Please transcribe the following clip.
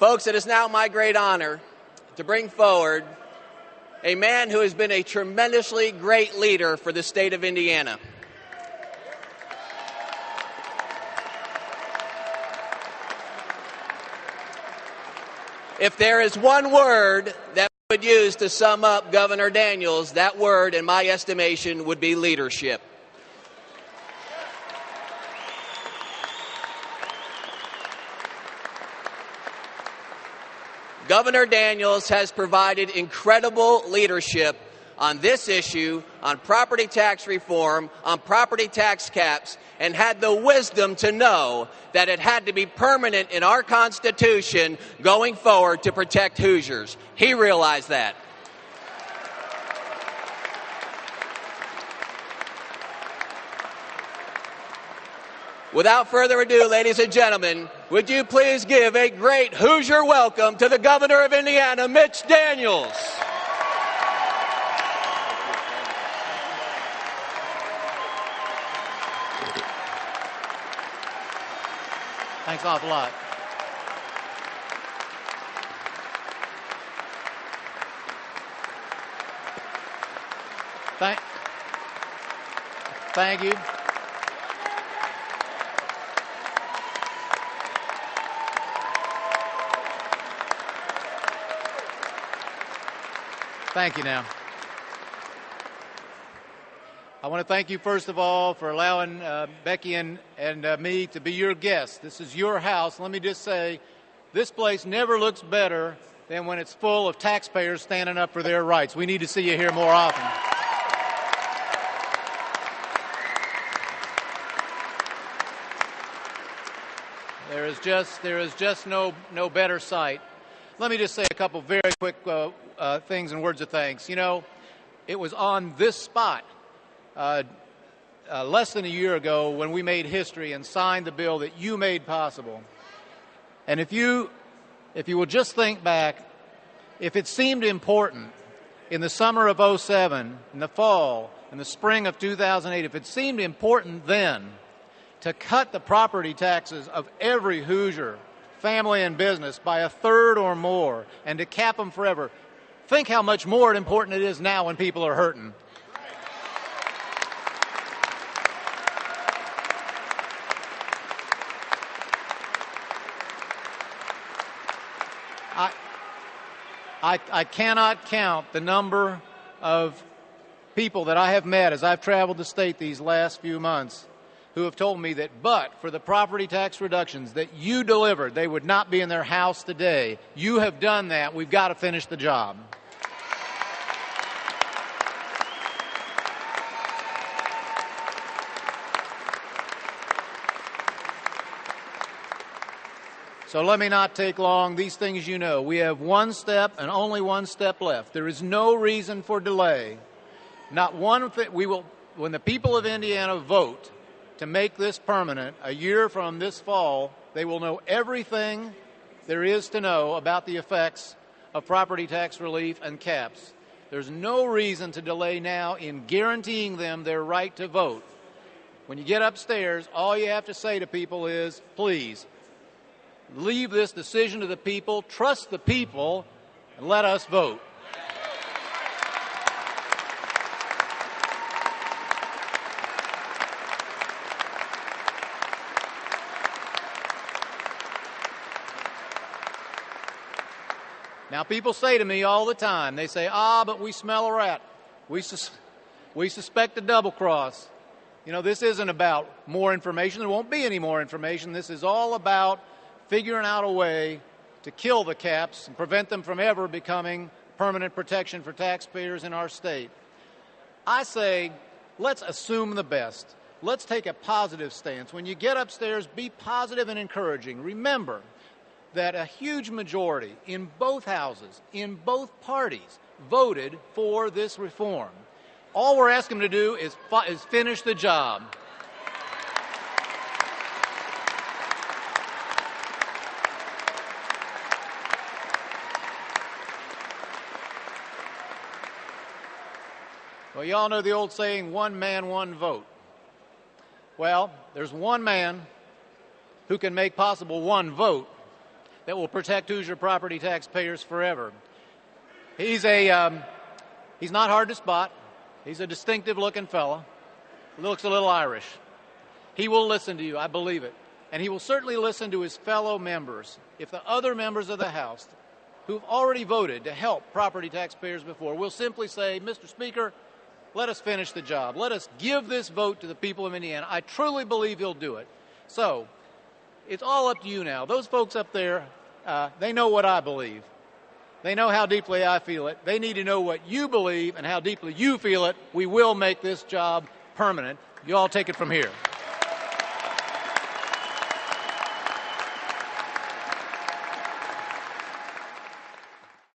Folks, it is now my great honor to bring forward a man who has been a tremendously great leader for the state of Indiana. If there is one word that we would use to sum up Governor Daniels, that word, in my estimation, would be leadership. Governor Daniels has provided incredible leadership on this issue, on property tax reform, on property tax caps, and had the wisdom to know that it had to be permanent in our Constitution going forward to protect Hoosiers. He realized that. Without further ado, ladies and gentlemen, would you please give a great Hoosier welcome to the Governor of Indiana, Mitch Daniels. Thanks an awful lot. Thank you. Thank you now. I want to thank you, first of all, for allowing Becky and me to be your guests. This is your house. Let me just say, this place never looks better than when it's full of taxpayers standing up for their rights. We need to see you here more often. There is just no better sight. Let me just say a couple very quick things and words of thanks. You know, it was on this spot less than a year ago when we made history and signed the bill that you made possible. And if you will just think back, if it seemed important in the summer of '07, in the fall, in the spring of 2008, if it seemed important then to cut the property taxes of every Hoosier family and business by a third or more and to cap them forever, think how much more important it is now when people are hurting. I cannot count the number of people that I have met as I've traveled the state these last few months who have told me that but for the property tax reductions that you delivered, they would not be in their house today. You have done that. We've got to finish the job. So let me not take long. These things you know. We have one step and only one step left. There is no reason for delay. Not one thing. When the people of Indiana vote to make this permanent a year from this fall, they will know everything there is to know about the effects of property tax relief and caps. There's no reason to delay now in guaranteeing them their right to vote. When you get upstairs, all you have to say to people is, please, leave this decision to the people, trust the people, and let us vote. Now, people say to me all the time, they say, but we smell a rat. We suspect a double cross. You know, this isn't about more information. There won't be any more information. This is all about figuring out a way to kill the caps and prevent them from ever becoming permanent protection for taxpayers in our state. I say, let's assume the best. Let's take a positive stance. When you get upstairs, be positive and encouraging. Remember that a huge majority in both houses, in both parties, voted for this reform. All we're asking them to do is finish the job. Well, you all know the old saying, one man, one vote. Well, there's one man who can make possible one vote. that will protect Hoosier property taxpayers forever. He's not hard to spot. He's a distinctive-looking fella. Looks a little Irish. He will listen to you, I believe it. And he will certainly listen to his fellow members. If the other members of the House who've already voted to help property taxpayers before will simply say, Mr. Speaker, let us finish the job. Let us give this vote to the people of Indiana. I truly believe he'll do it. So it's all up to you now. Those folks up there, they know what I believe. They know how deeply I feel it. They need to know what you believe and how deeply you feel it. We will make this job permanent. You all take it from here.